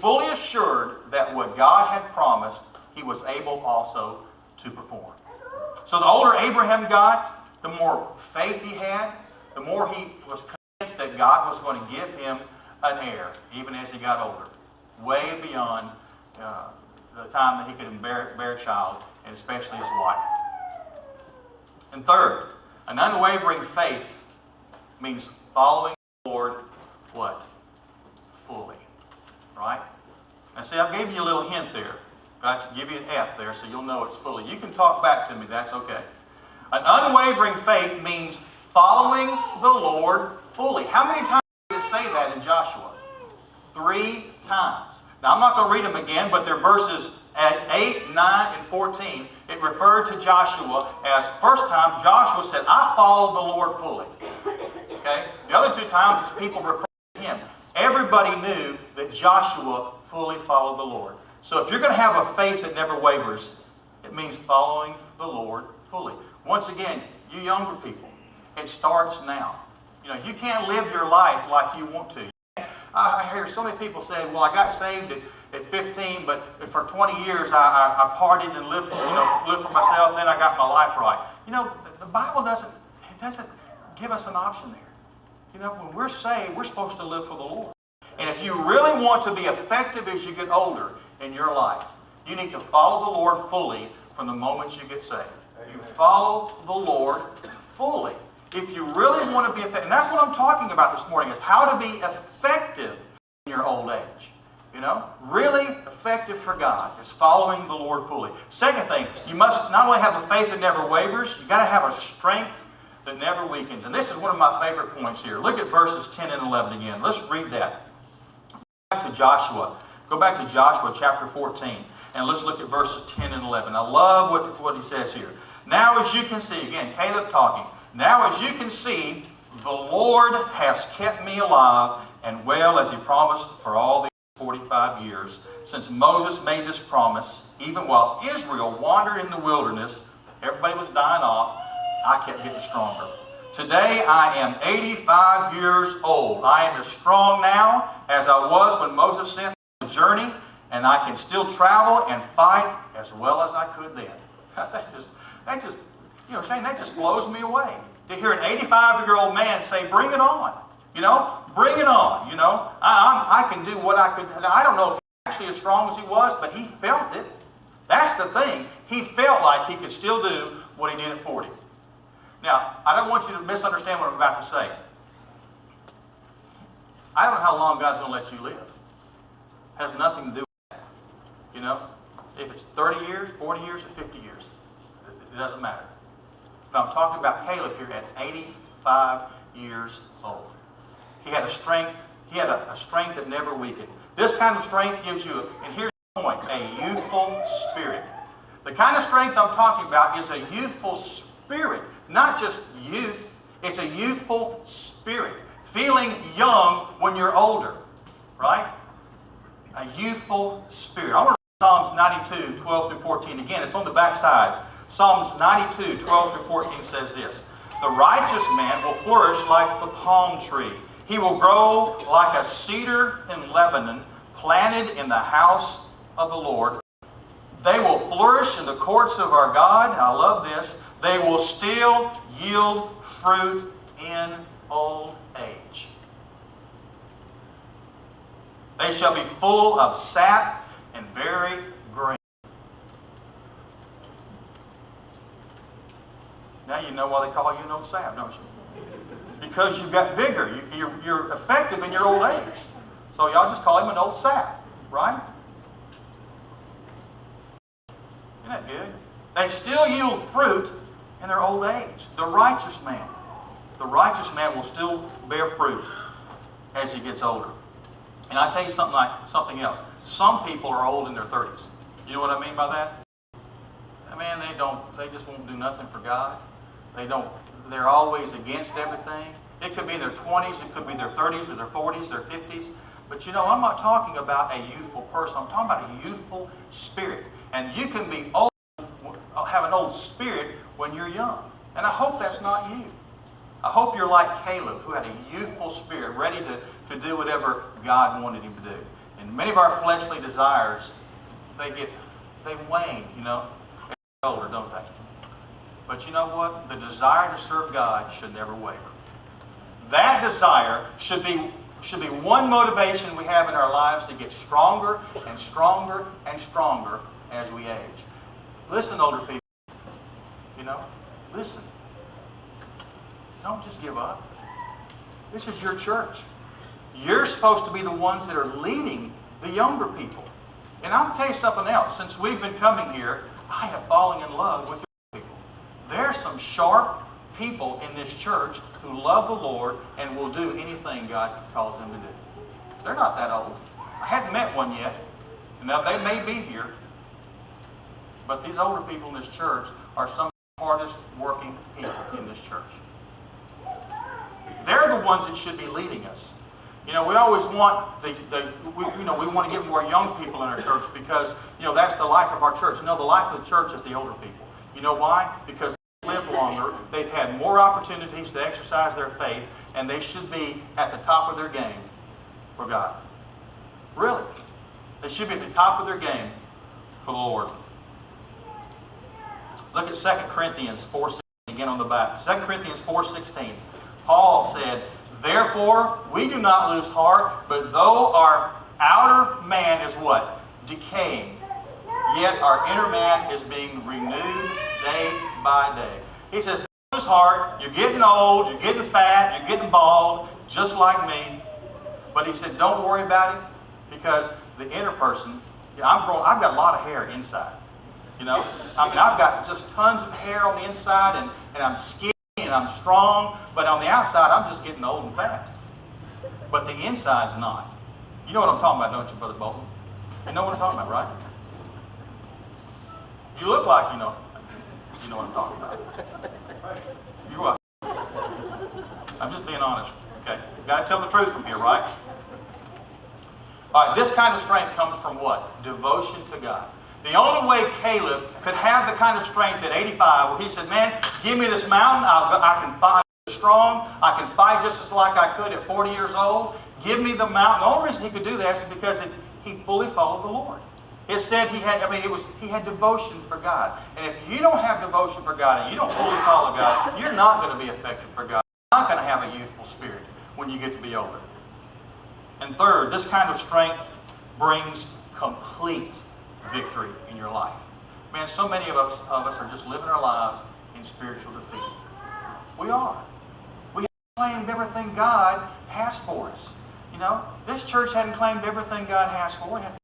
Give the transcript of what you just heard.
fully assured that what God had promised, he was able also to perform. So the older Abraham got, the more faith he had, the more he was convinced that God was going to give him an heir, even as he got older, way beyond the time that he could bear a child, and especially his wife. And third, an unwavering faith means following the Lord, what? Fully. Right? And see, I gave you a little hint there. Got to give you an F there so you'll know it's fully. You can talk back to me, that's okay. An unwavering faith means following the Lord fully. How many times did it say that in Joshua? 3 times. Now, I'm not going to read them again, but they're verses at 8, 9, and 14. It referred to Joshua as, first time, Joshua said, I follow the Lord fully. Okay? The other 2 times, people referred to him. Everybody knew that Joshua fully followed the Lord. So if you're going to have a faith that never wavers, it means following the Lord fully. Once again, you younger people, it starts now. You know, you can't live your life like you want to. I hear so many people say, well, I got saved at 15, but for 20 years I partied and lived for myself, then I got my life right. You know, the Bible doesn't give us an option there. You know, when we're saved, we're supposed to live for the Lord. And if you really want to be effective as you get older in your life, you need to follow the Lord fully from the moment you get saved. You follow the Lord fully. If you really want to be effective, and that's what I'm talking about this morning, is how to be effective in your old age. You know, really effective for God is following the Lord fully. Second thing, you must not only have a faith that never wavers, you got to have a strength that never weakens. And this is one of my favorite points here. Look at verses 10 and 11 again. Let's read that. Go back to Joshua. Go back to Joshua chapter 14, and let's look at verses 10 and 11. I love what he says here. Now as you can see, again, Caleb talking. Now as you can see, the Lord has kept me alive and well as he promised for all these 45 years. Since Moses made this promise, even while Israel wandered in the wilderness, everybody was dying off, I kept getting stronger. Today I am 85 years old. I am as strong now as I was when Moses sent me on the journey, and I can still travel and fight as well as I could then. Shane, that just blows me away. To hear an 85-year-old man say, bring it on. You know, bring it on. You know, I can do what I could. I don't know if he's actually as strong as he was, but he felt it. That's the thing. He felt like he could still do what he did at 40. Now, I don't want you to misunderstand what I'm about to say. I don't know how long God's going to let you live. It has nothing to do with that. You know, if it's 30 years, 40 years, or 50 years, it doesn't matter. But I'm talking about Caleb here at 85 years old. He had a strength. He had a strength that never weakened. This kind of strength gives you, and here's the point, a youthful spirit. The kind of strength I'm talking about is a youthful spirit. Not just youth. It's a youthful spirit. Feeling young when you're older. Right? A youthful spirit. I want to read Psalms 92, 12 through 14 again. It's on the back side. Psalms 92, 12 through 14 says this. The righteous man will flourish like the palm tree. He will grow like a cedar in Lebanon, planted in the house of the Lord. They will flourish in the courts of our God. I love this. They will still yield fruit in old age. They shall be full of sap and very green. Now you know why they call you an old sap, don't you? Because you've got vigor. You're effective in your old age. So y'all just call him an old sap, right? Isn't that good? They still yield fruit in their old age. The righteous man will still bear fruit as he gets older. And I tell you something else. Some people are old in their 30s. You know what I mean by that? Man, they just won't do nothing for God. They're always against everything. It could be their 20s, it could be their 30s, or their 40s, their 50s. But you know, I'm not talking about a youthful person. I'm talking about a youthful spirit. And you can be old, have an old spirit when you're young. And I hope that's not you. I hope you're like Caleb, who had a youthful spirit, ready to do whatever God wanted him to do. And And many of our fleshly desires, they wane, you know. They get older, don't they? But you know what? The desire to serve God should never waver. That desire should be one motivation we have in our lives to get stronger and stronger and stronger as we age. Listen, older people, you know, listen. Don't just give up. This is your church. You're supposed to be the ones that are leading the younger people. And I'll tell you something else. Since we've been coming here, I have fallen in love with young people. There's some sharp people in this church who love the Lord and will do anything God calls them to do. They're not that old. I hadn't met one yet. Now, they may be here. But these older people in this church are some of the hardest working people in this church. They're the ones that should be leading us. You know, we always want we want to get more young people in our church because, you know, that's the life of our church. No, the life of the church is the older people. You know why? Because they live longer, they've had more opportunities to exercise their faith, and they should be at the top of their game for God. Really. They should be at the top of their game for the Lord. Look at 2 Corinthians 4:16 again on the back. 2 Corinthians 4:16. Paul said, "Therefore we do not lose heart, but though our outer man is what? Decaying, yet our inner man is being renewed day by day." He says, "Don't lose heart. You're getting old, you're getting fat, you're getting bald, just like me." But he said, don't worry about it, because the inner person, I've got a lot of hair inside. You know, I mean, I've got just tons of hair on the inside, and I'm skinny and I'm strong, but on the outside, I'm just getting old and fat. But the inside's not. You know what I'm talking about, don't you, Brother Bolton? You know what I'm talking about, right? You look like you know what I'm talking about. You're what? I'm just being honest, okay? You've got to tell the truth from here, right? All right, this kind of strength comes from what? Devotion to God. The only way Caleb could have the kind of strength at 85, where he said, man, give me this mountain, I can fight strong, I can fight just as like I could at 40 years old. Give me the mountain. The only reason he could do that is because he fully followed the Lord. It said he had devotion for God. And if you don't have devotion for God and you don't fully follow God, you're not going to be effective for God. You're not going to have a youthful spirit when you get to be older. And third, this kind of strength brings complete victory in your life. Man, so many of us are just living our lives in spiritual defeat. We are. We haven't claimed everything God has for us. You know, this church hadn't claimed everything God has for it.